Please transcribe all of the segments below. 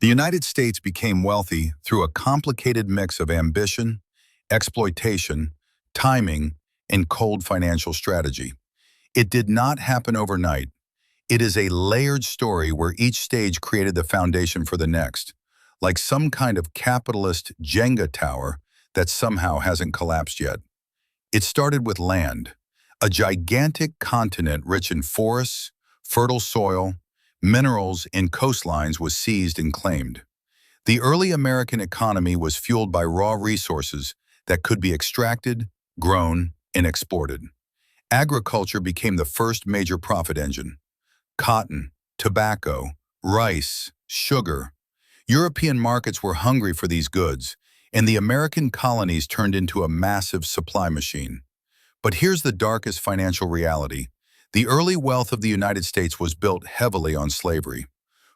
The United States became wealthy through a complicated mix of ambition, exploitation, timing, and cold financial strategy. It did not happen overnight. It is a layered story where each stage created the foundation for the next, like some kind of capitalist Jenga tower that somehow hasn't collapsed yet. It started with land, a gigantic continent rich in forests, fertile soil, minerals, and coastlines was seized and claimed. The early American economy was fueled by raw resources that could be extracted, grown, and exported. Agriculture became the first major profit engine. Cotton, tobacco, rice, sugar. European markets were hungry for these goods, and the American colonies turned into a massive supply machine. But here's the darkest financial reality. The early wealth of the United States was built heavily on slavery.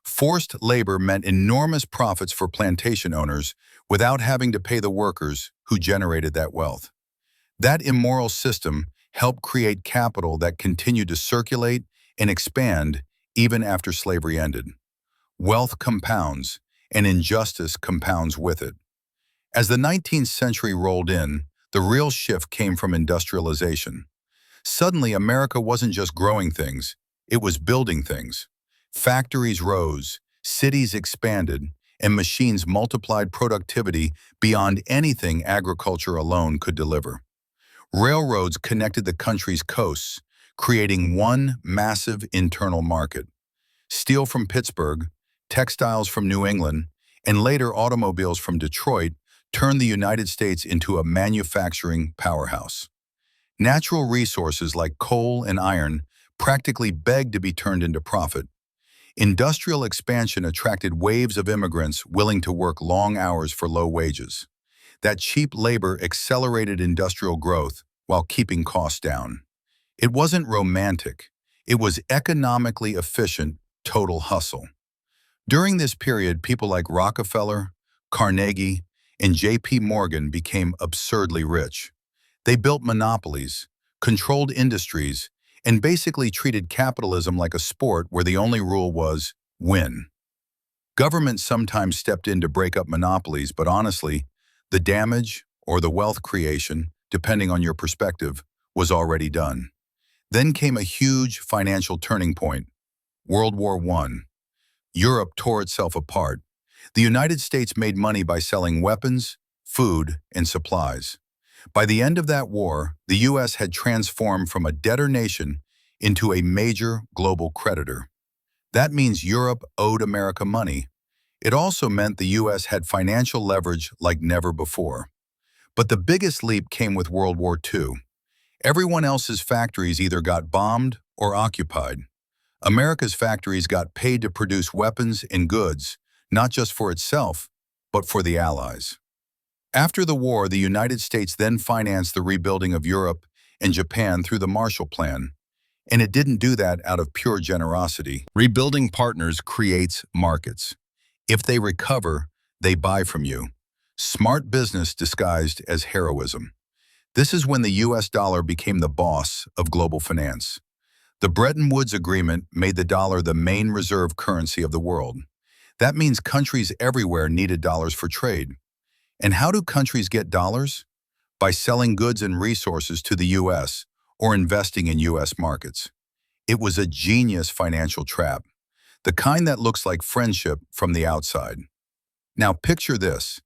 Forced labor meant enormous profits for plantation owners without having to pay the workers who generated that wealth. That immoral system helped create capital that continued to circulate and expand even after slavery ended. Wealth compounds, and injustice compounds with it. As the 19th century rolled in, the real shift came from industrialization. Suddenly, America wasn't just growing things, it was building things. Factories rose, cities expanded, and machines multiplied productivity beyond anything agriculture alone could deliver. Railroads connected the country's coasts, creating one massive internal market. Steel from Pittsburgh, textiles from New England, and later automobiles from Detroit turned the United States into a manufacturing powerhouse. Natural resources like coal and iron practically begged to be turned into profit. Industrial expansion attracted waves of immigrants willing to work long hours for low wages. That cheap labor accelerated industrial growth while keeping costs down. It wasn't romantic. It was economically efficient, total hustle. During this period, people like Rockefeller, Carnegie, and J.P. Morgan became absurdly rich. They built monopolies, controlled industries, and basically treated capitalism like a sport where the only rule was win. Government sometimes stepped in to break up monopolies, but honestly, the damage or the wealth creation, depending on your perspective, was already done. Then came a huge financial turning point, World War I. Europe tore itself apart. The United States made money by selling weapons, food, and supplies. By the end of that war, the U.S. had transformed from a debtor nation into a major global creditor. That means Europe owed America money. It also meant the U.S. had financial leverage like never before. But the biggest leap came with World War II. Everyone else's factories either got bombed or occupied. America's factories got paid to produce weapons and goods, not just for itself, but for the Allies. After the war, the United States then financed the rebuilding of Europe and Japan through the Marshall Plan. And it didn't do that out of pure generosity. Rebuilding partners creates markets. If they recover, they buy from you. Smart business disguised as heroism. This is when the US dollar became the boss of global finance. The Bretton Woods Agreement made the dollar the main reserve currency of the world. That means countries everywhere needed dollars for trade. And how do countries get dollars? By selling goods and resources to the US or investing in US markets. It was a genius financial trap, the kind that looks like friendship from the outside. Now picture this.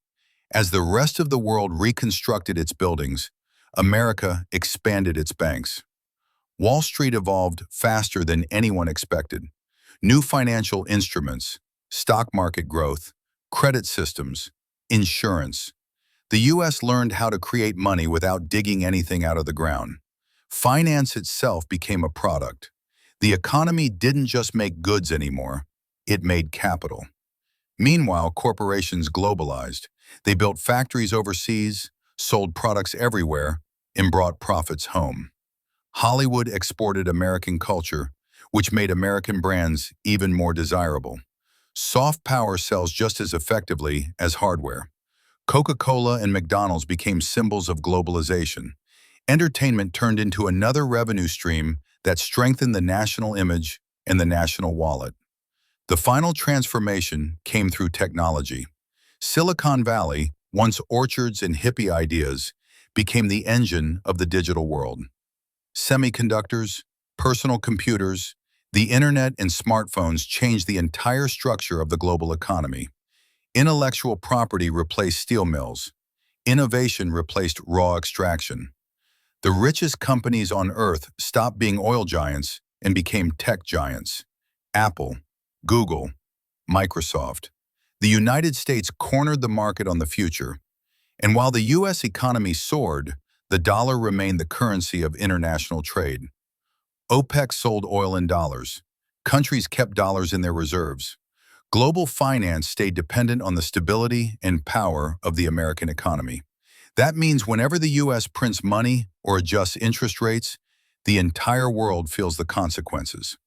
As the rest of the world reconstructed its buildings, America expanded its banks. Wall Street evolved faster than anyone expected. New financial instruments, stock market growth, credit systems, insurance. The U.S. learned how to create money without digging anything out of the ground. Finance itself became a product. The economy didn't just make goods anymore, it made capital. Meanwhile, corporations globalized. They built factories overseas, sold products everywhere, and brought profits home. Hollywood exported American culture, which made American brands even more desirable. Soft power sells just as effectively as hardware. Coca-Cola and McDonald's became symbols of globalization. Entertainment turned into another revenue stream that strengthened the national image and the national wallet. The final transformation came through technology. Silicon Valley, once orchards and hippie ideas, became the engine of the digital world. Semiconductors, personal computers, the internet and smartphones changed the entire structure of the global economy. Intellectual property replaced steel mills. Innovation replaced raw extraction. The richest companies on Earth stopped being oil giants and became tech giants. Apple, Google, Microsoft. The United States cornered the market on the future, and while the U.S. economy soared, the dollar remained the currency of international trade. OPEC sold oil in dollars. Countries kept dollars in their reserves. Global finance stayed dependent on the stability and power of the American economy. That means whenever the U.S. prints money or adjusts interest rates, the entire world feels the consequences.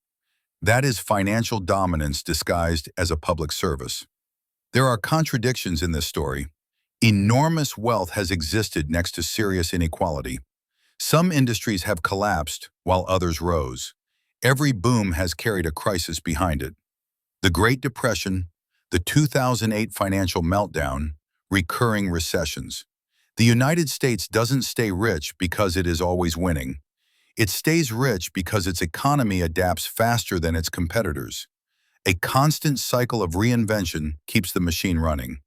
That is financial dominance disguised as a public service. There are contradictions in this story. Enormous wealth has existed next to serious inequality. Some industries have collapsed while others rose. Every boom has carried a crisis behind it. The Great Depression, the 2008 financial meltdown, recurring recessions. The United States doesn't stay rich because it is always winning. It stays rich because its economy adapts faster than its competitors. A constant cycle of reinvention keeps the machine running.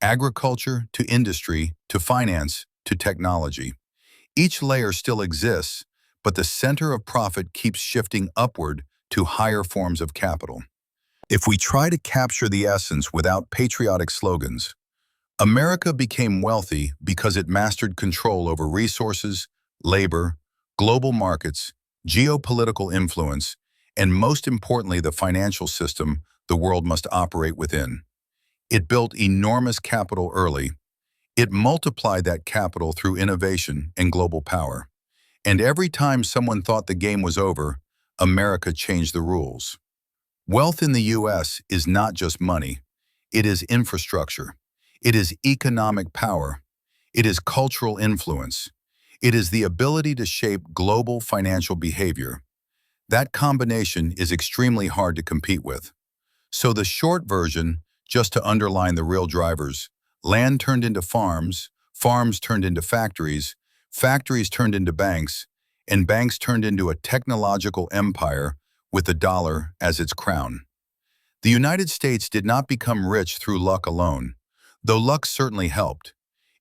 Agriculture to industry to finance to technology. Each layer still exists, but the center of profit keeps shifting upward to higher forms of capital. If we try to capture the essence without patriotic slogans, America became wealthy because it mastered control over resources, labor, global markets, geopolitical influence, and most importantly, the financial system the world must operate within. It built enormous capital early. It multiplied that capital through innovation and global power. And every time someone thought the game was over, America changed the rules. Wealth in the U.S. is not just money. It is infrastructure. It is economic power. It is cultural influence. It is the ability to shape global financial behavior. That combination is extremely hard to compete with. So the short version, just to underline the real drivers, land turned into farms, farms turned into factories, factories turned into banks, and banks turned into a technological empire with the dollar as its crown. The United States did not become rich through luck alone, though luck certainly helped.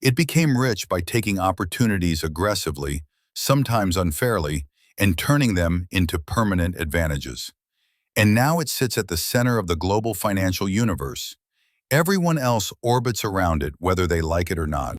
It became rich by taking opportunities aggressively, sometimes unfairly, and turning them into permanent advantages. And now it sits at the center of the global financial universe. Everyone else orbits around it, whether they like it or not.